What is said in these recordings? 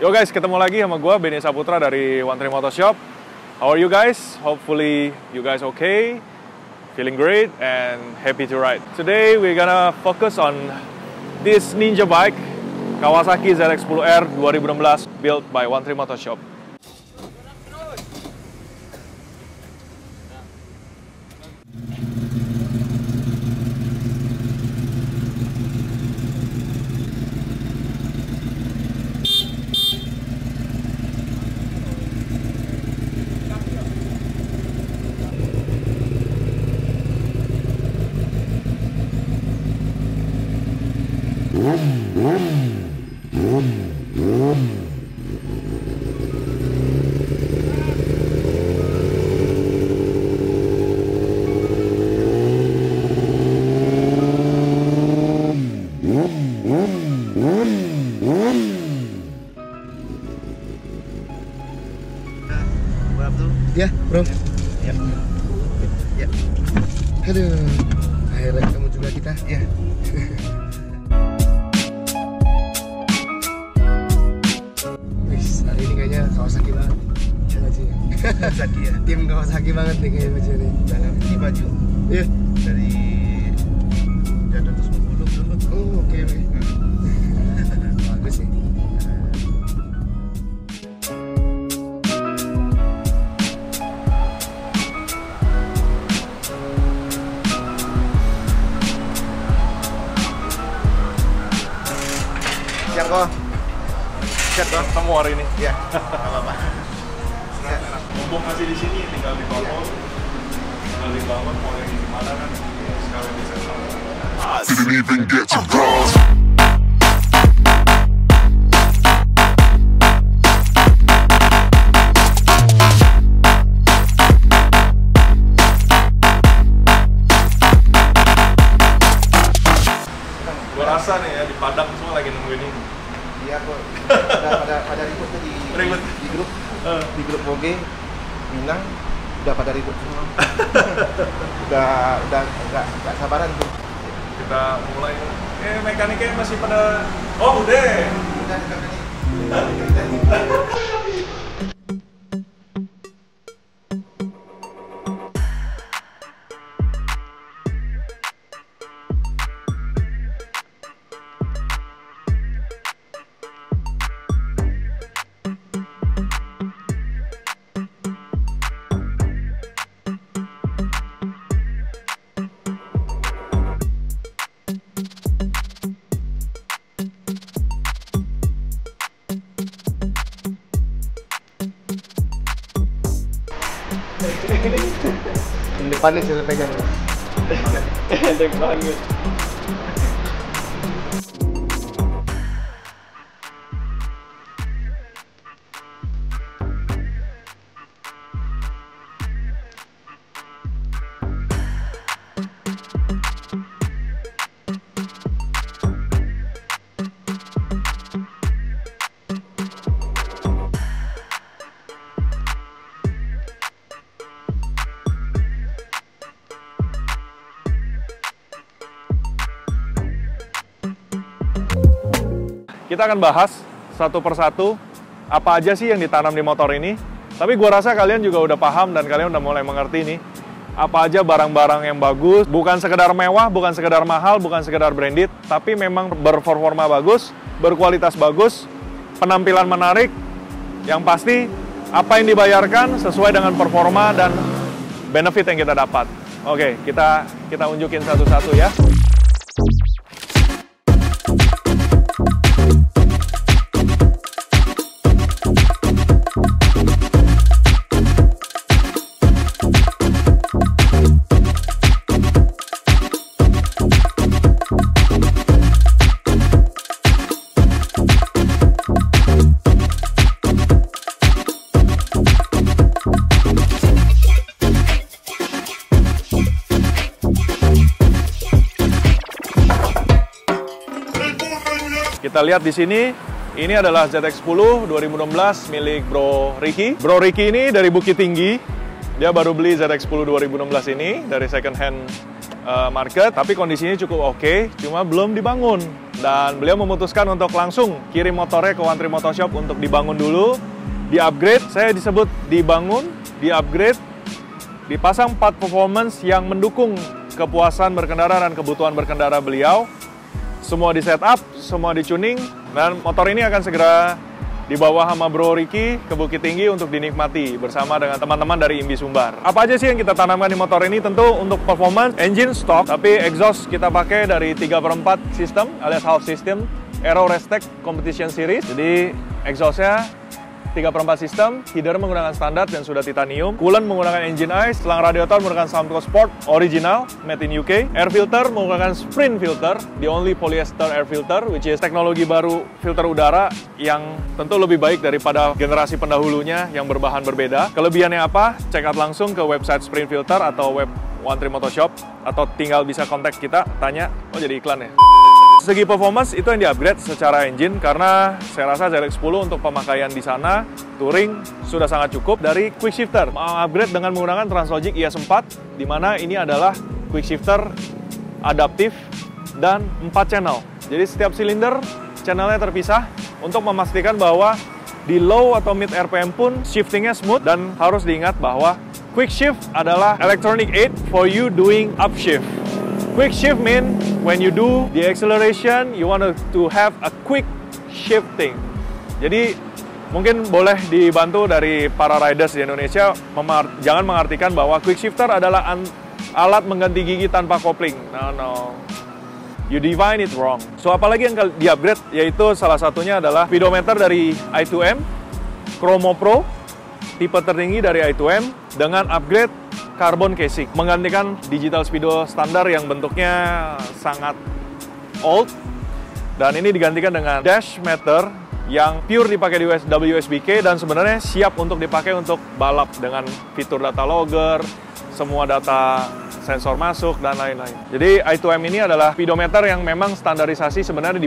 Yo guys, ketemu lagi sama gue Benny Saputra dari One Tree Motor Shop. How are you guys? Hopefully you guys okay, feeling great and happy to ride. Today we're gonna focus on this Ninja bike, Kawasaki ZX-10R 2016, built by One Tree Motor Shop. Ya, bro. Ya. Ya. Aduh, akhirnya ketemu juga kita. Ya. Wis, hari ini kayaknya Kawasaki banget. Ya nggak sih? Kawasaki ya. Tim Kawasaki banget nih kayaknya baju ini. Dalam ini baju Iya. dari Jatuh 10 dulu. Oh, oke. Bagus sih. Siap kok. Siap kok. Ketemu hari ini. Ya. Enggak apa-apa. Mumpung masih di sini, tinggal dibangun. Mau yang gimana kan? Sekalian bisa sama. Didn't even get to cross. Gua rasa nih ya, di Padang semua lagi nungguin ini. Iya kok. Pada ribut tuh di grup di grup Boge Minang udah pada ribut semua. udah enggak sabaran tuh. Kita mulai. Mekaniknya masih pada. Oh, udah. Udah nih. Depannya sudah pegang. Enteng banget. Kita akan bahas satu persatu apa aja sih yang ditanam di motor ini. Tapi gua rasa kalian juga udah paham dan kalian udah mulai mengerti nih apa aja barang-barang yang bagus, bukan sekedar mewah, bukan sekedar mahal, bukan sekedar branded, tapi memang berperforma bagus, berkualitas bagus, penampilan menarik, yang pasti apa yang dibayarkan sesuai dengan performa dan benefit yang kita dapat. Oke, kita unjukin satu-satu ya. Kita lihat di sini, ini adalah ZX-10 2016 milik Bro Ricky. Bro Ricky ini dari Bukit Tinggi. Dia baru beli ZX-10 2016 ini dari second hand market, tapi kondisinya cukup oke, cuma belum dibangun. Dan beliau memutuskan untuk langsung kirim motornya ke One Trip Motor Shop untuk dibangun dulu, di-upgrade. Saya disebut dibangun, di-upgrade, dipasang part performance yang mendukung kepuasan berkendara dan kebutuhan berkendara beliau. Semua di setup, semua di-tuning, dan motor ini akan segera dibawa sama Bro Ricky ke Bukit Tinggi untuk dinikmati bersama dengan teman-teman dari IMBI Sumbar. Apa aja sih yang kita tanamkan di motor ini? Tentu untuk performance, engine stock, tapi exhaust kita pakai dari 3/4 sistem alias half system Aero Restec Competition Series. Jadi exhaustnya 3/4 sistem, header menggunakan standar dan sudah titanium, coolant menggunakan engine ice, selang radiator menggunakan Samco Sport original, made in UK, air filter menggunakan Sprint filter, the only polyester air filter, which is teknologi baru filter udara yang tentu lebih baik daripada generasi pendahulunya yang berbahan berbeda. Kelebihannya apa? Check out langsung ke website Sprint Filter atau web One Trip Motor Shop, atau tinggal bisa kontak kita, tanya, oh jadi iklan ya? Segi performance itu yang di-upgrade secara engine karena saya rasa ZX10 untuk pemakaian di sana, touring sudah sangat cukup. Dari quick shifter, upgrade dengan menggunakan Translogic IS4, di mana ini adalah quick shifter adaptif dan 4 channel. Jadi setiap silinder channelnya terpisah untuk memastikan bahwa di low atau mid RPM pun shiftingnya smooth, dan harus diingat bahwa quick shift adalah electronic aid for you doing upshift. Quick shift mean when you do the acceleration, you want to have a quick shifting. Jadi mungkin boleh dibantu dari para riders di Indonesia, jangan mengartikan bahwa quick shifter adalah alat mengganti gigi tanpa kopling. No. You define it wrong. So apalagi yang di-upgrade, yaitu salah satunya adalah speedometer dari i2M, Chromo Pro, tipe tertinggi dari i2M, dengan upgrade carbon casing, menggantikan digital speedo standar yang bentuknya sangat old, dan ini digantikan dengan dash meter yang pure dipakai di WSBK dan sebenarnya siap untuk dipakai untuk balap dengan fitur data logger, semua data sensor masuk, dan lain-lain. Jadi i2M ini adalah speedometer yang memang standarisasi sebenarnya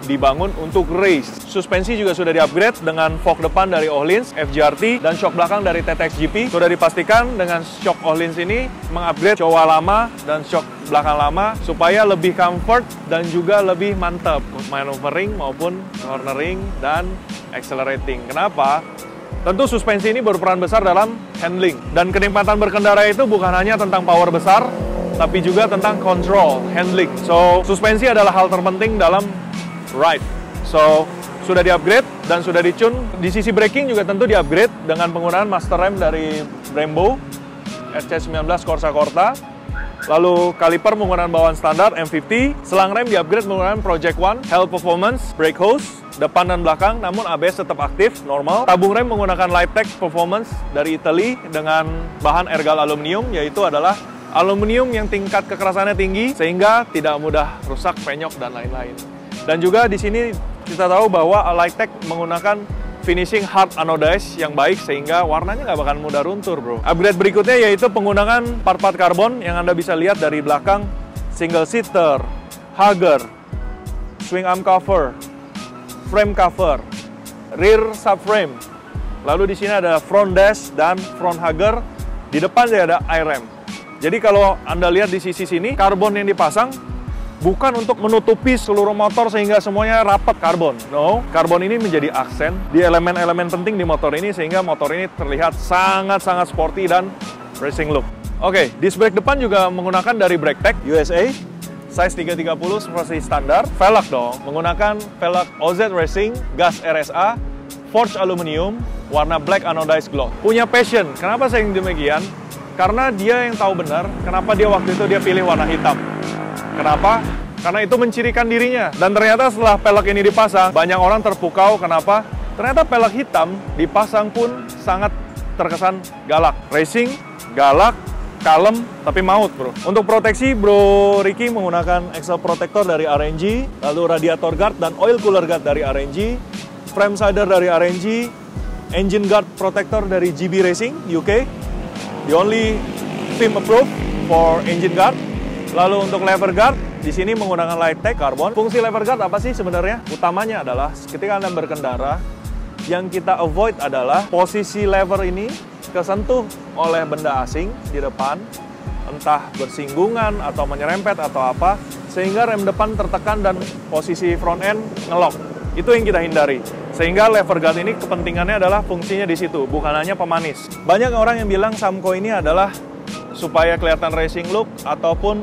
dibangun untuk race. Suspensi juga sudah di-upgrade dengan fork depan dari Öhlins, FGRT, dan shock belakang dari TTX GP. Sudah dipastikan dengan shock Öhlins ini mengupgrade cowa lama dan shock belakang lama supaya lebih comfort dan juga lebih mantap maneuvering maupun cornering dan accelerating. Kenapa? Tentu suspensi ini berperan besar dalam handling, dan kenikmatan berkendara itu bukan hanya tentang power besar, tapi juga tentang control, handling. So, suspensi adalah hal terpenting dalam ride. So, sudah di-upgrade dan sudah di-tune. Di sisi braking juga tentu di-upgrade dengan penggunaan master rem dari Brembo SC19 Corsa Corta. Lalu kaliper menggunakan bawaan standar M50, selang rem di-upgrade menggunakan Project One, Hell Performance, brake hose, depan dan belakang, namun ABS tetap aktif, normal. Tabung rem menggunakan Lightech Performance dari Italy dengan bahan ergal aluminium, yaitu adalah aluminium yang tingkat kekerasannya tinggi, sehingga tidak mudah rusak, penyok, dan lain-lain. Dan juga di sini kita tahu bahwa Lightech menggunakan finishing hard anodize yang baik sehingga warnanya nggak bakal mudah runtuh, bro. Upgrade berikutnya yaitu penggunaan part-part karbon yang Anda bisa lihat dari belakang, single seater, hugger, swing arm cover, frame cover, rear subframe. Lalu di sini ada front dash dan front hugger. Di depan ada I-rem. Jadi kalau Anda lihat di sisi sini, karbon yang dipasang bukan untuk menutupi seluruh motor sehingga semuanya rapat karbon. No, karbon ini menjadi aksen di elemen-elemen penting di motor ini sehingga motor ini terlihat sangat-sangat sporty dan racing look. Oke, disc brake depan juga menggunakan dari BrakeTech USA, size 330 seperti standar. Velg dong, menggunakan velg OZ Racing, gas RSA, forged aluminium, warna black anodized gloss. Punya passion. Kenapa saya yang demikian? Karena dia yang tahu benar kenapa dia waktu itu dia pilih warna hitam. Kenapa? Karena itu mencirikan dirinya. Dan ternyata setelah pelek ini dipasang, banyak orang terpukau. Kenapa? Ternyata pelek hitam dipasang pun sangat terkesan galak. Racing, galak, kalem, tapi maut, bro. Untuk proteksi, Bro Ricky menggunakan axle protector dari RNG, lalu radiator guard dan oil cooler guard dari RNG, frame sider dari RNG, engine guard protector dari GB Racing, UK, the only FIM approved for engine guard. Lalu untuk lever guard, di sini menggunakan Lightech Carbon. Fungsi lever guard apa sih sebenarnya? Utamanya adalah ketika Anda berkendara, yang kita avoid adalah posisi lever ini kesentuh oleh benda asing di depan, entah bersinggungan atau menyerempet atau apa, sehingga rem depan tertekan dan posisi front end ngelok. Itu yang kita hindari. Sehingga lever guard ini kepentingannya adalah fungsinya di situ, bukan hanya pemanis. Banyak orang yang bilang Samco ini adalah supaya kelihatan racing look ataupun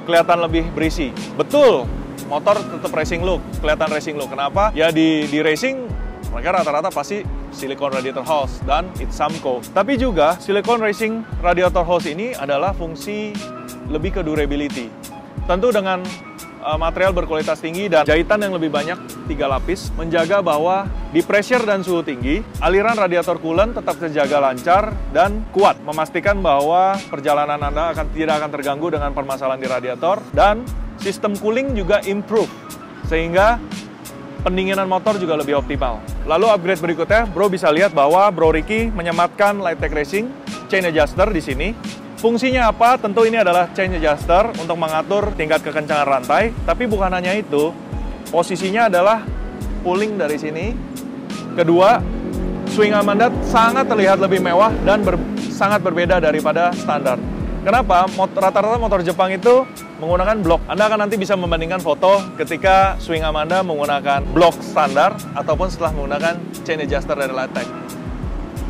kelihatan lebih berisi. Betul, motor tetap racing look, kelihatan racing look. Kenapa? Ya di racing mereka rata-rata pasti silicone radiator hose dan it's Samco. Tapi juga silicone racing radiator hose ini adalah fungsi lebih ke durability. Tentu dengan material berkualitas tinggi dan jahitan yang lebih banyak 3 lapis, menjaga bahwa di pressure dan suhu tinggi, aliran radiator coolant tetap terjaga lancar dan kuat, memastikan bahwa perjalanan Anda tidak akan terganggu dengan permasalahan di radiator, dan sistem cooling juga improve, sehingga pendinginan motor juga lebih optimal. Lalu upgrade berikutnya, Bro bisa lihat bahwa Bro Ricky menyematkan Lightech Racing chain adjuster di sini. Fungsinya apa? Tentu ini adalah chain adjuster untuk mengatur tingkat kekencangan rantai. Tapi bukan hanya itu, posisinya adalah pulling dari sini. Kedua, swing arm Anda sangat terlihat lebih mewah dan sangat berbeda daripada standar. Kenapa? Rata-rata motor Jepang itu menggunakan blok. Anda akan nanti bisa membandingkan foto ketika swing arm Anda menggunakan blok standar ataupun setelah menggunakan chain adjuster dari Lightech.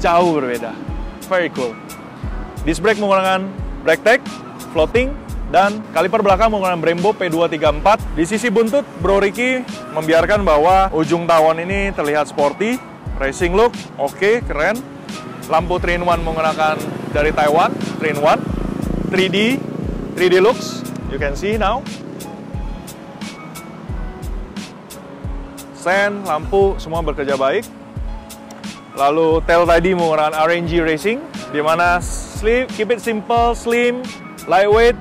Jauh berbeda. Very cool. Disc brake menggunakan BrakeTech, floating, dan kaliper belakang menggunakan Brembo P234. Di sisi buntut, Bro Ricky membiarkan bahwa ujung tawon ini terlihat sporty, racing look, oke, keren. Lampu 3-in-1 menggunakan dari Taiwan, 3-in-1. 3D looks, you can see now. Sen, lampu, semua bekerja baik. Lalu tail tadi menggunakan RNG Racing, di mana keep it simple, slim, lightweight,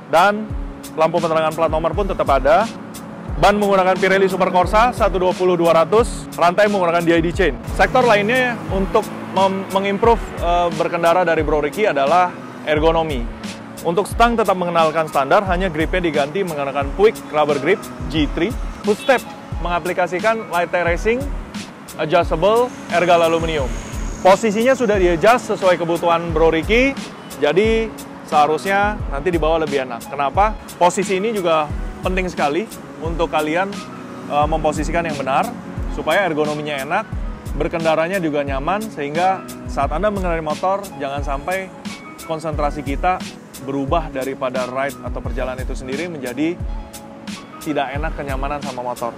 dan lampu penerangan plat nomor pun tetap ada. Ban menggunakan Pirelli Super Corsa 120-200, rantai menggunakan DID chain. Sektor lainnya untuk mengimprove berkendara dari Bro Ricky adalah ergonomi. Untuk stang tetap mengenalkan standar, hanya gripnya diganti menggunakan Puig Rubber Grip G3. Footstep mengaplikasikan Lightech Racing Adjustable Ergal Aluminium. Posisinya sudah di-adjust sesuai kebutuhan Bro Ricky, jadi seharusnya nanti dibawa lebih enak. Kenapa? Posisi ini juga penting sekali untuk kalian memposisikan yang benar, supaya ergonominya enak, berkendaranya juga nyaman, sehingga saat Anda mengendarai motor, jangan sampai konsentrasi kita berubah daripada ride atau perjalanan itu sendiri menjadi tidak enak kenyamanan sama motor.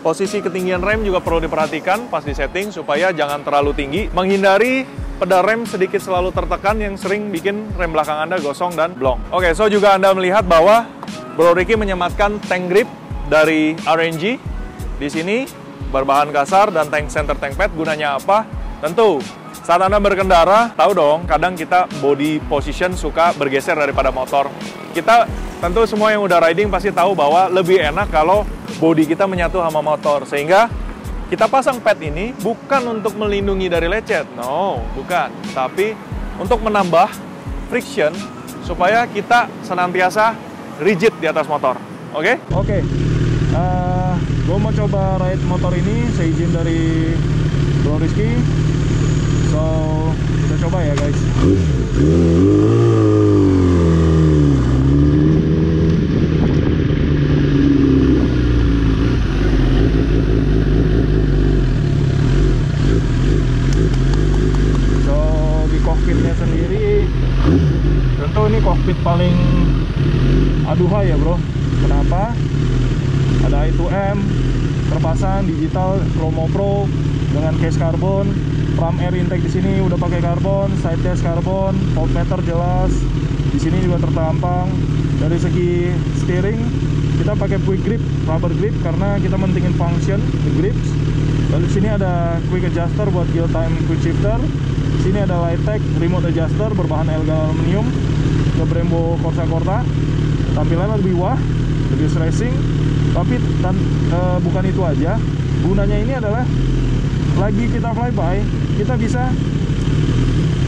Posisi ketinggian rem juga perlu diperhatikan pas di setting supaya jangan terlalu tinggi, menghindari pedal rem sedikit selalu tertekan yang sering bikin rem belakang Anda gosong dan blong. Oke, so juga Anda melihat bahwa Bro Ricky menyematkan tank grip dari RNG di sini, berbahan kasar dan center tank pad. Gunanya apa? Tentu saat Anda berkendara, tahu dong, kadang kita body position suka bergeser daripada motor. Kita tentu semua yang udah riding pasti tahu bahwa lebih enak kalau body kita menyatu sama motor. Sehingga kita pasang pad ini bukan untuk melindungi dari lecet, no, bukan. Tapi untuk menambah friction supaya kita senantiasa rigid di atas motor. Oke? Oke. Gue mau coba ride motor ini, seizin dari Bro Rizky. So, kita coba ya guys. So, di cockpitnya sendiri, tentu ini cockpit paling aduhai ya bro. Kenapa? Ada I2M, terpasang digital Chromo Pro dengan case karbon. Ram air intake di sini udah pakai karbon, side dash karbon, voltmeter jelas. Di sini juga tertampang. Dari segi steering, kita pakai Puig grip, rubber grip karena kita mentingin function the grips. Lalu di sini ada quick adjuster buat gear time quick shifter. Di sini ada Lightech remote adjuster berbahan Ergal aluminium, ke Brembo Corsa. Tampilannya lebih wah, lebih racing. Tapi bukan itu aja. Gunanya ini adalah lagi kita flyby, kita bisa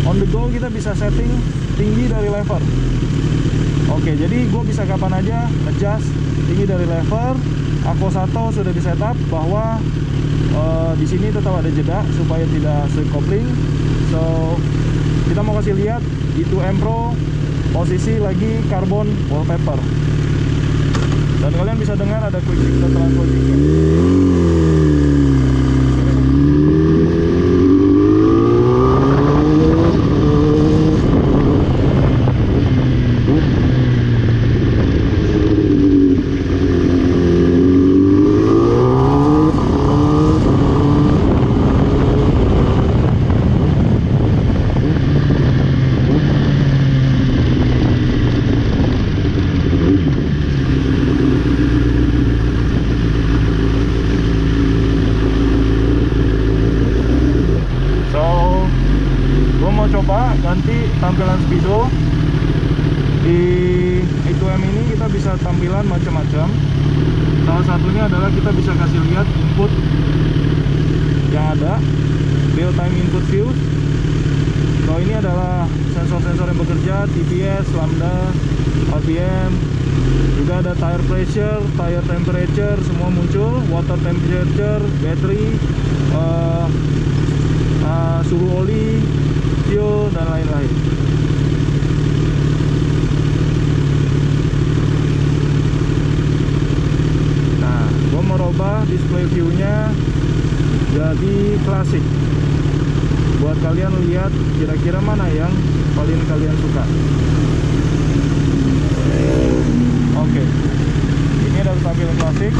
on the go, kita bisa setting tinggi dari lever. Oke, jadi gue bisa kapan aja adjust tinggi dari lever. Aqua 1 sudah di setup bahwa di sini tetap ada jeda supaya tidak slip coupling. So kita mau kasih lihat I2M Pro posisi lagi carbon wallpaper. Dan kalian bisa dengar ada quick shift setelah closing. Ganti tampilan speedo. Di E2M ini kita bisa tampilan macam-macam. Salah satunya adalah kita bisa kasih lihat input yang ada, real time input view. So ini adalah sensor-sensor yang bekerja, TPS, lambda, RPM, juga ada tire pressure, tire temperature, semua muncul, water temperature, battery, suhu oli, fuel, dan lain-lain. Nah, gua merubah display view-nya jadi klasik buat kalian lihat kira-kira mana yang paling kalian suka. Oke, ini adalah tampilan klasik.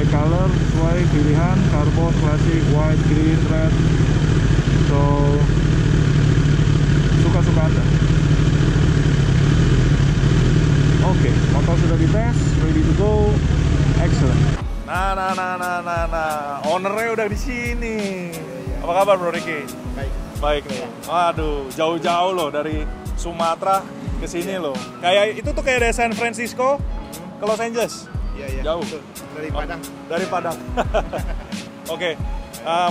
Color sesuai pilihan carbon, classic, white, green, red. So suka-suka Anda. Oke, motor sudah dites, ready to go, excellent. Nah, ownernya udah di sini. Apa kabar Bro Ricky? Baik nih. Waduh, jauh-jauh loh dari Sumatera ke sini loh. Kayak itu tuh kayak dari San Francisco ke Los Angeles. Iya. Jauh. Betul. Dari Padang. Dari Padang. Oke.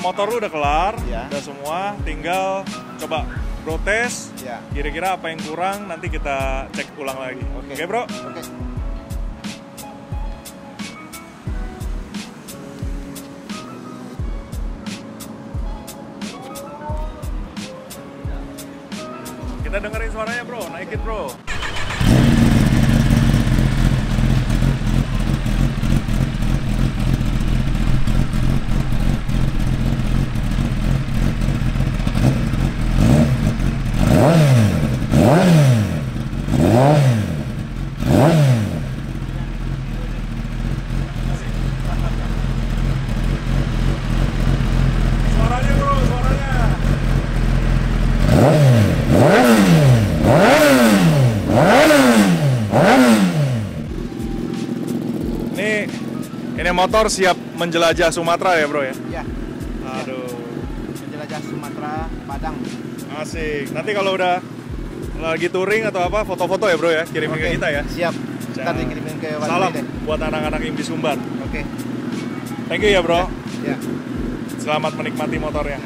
Motor lu udah kelar, ya. Udah semua. Tinggal coba Bro tes. Ya. Kira-kira apa yang kurang, nanti kita cek ulang lagi. Oke, Bro? Oke. Kita dengerin suaranya Bro, naikin Bro. Suaranya Bro, suaranya. Ini motor siap menjelajah Sumatera ya Bro ya? Ya. Aduh. Menjelajah Sumatera, Padang. Asik. Nanti kalau udah lagi touring atau apa, foto-foto ya Bro ya, kirimin ke kita ya. Siap. Ntar dikirimin ke Wali Salam deh. buat anak-anak Impi Sumbar. Oke. Thank you ya Bro. Ya. Selamat menikmati motornya.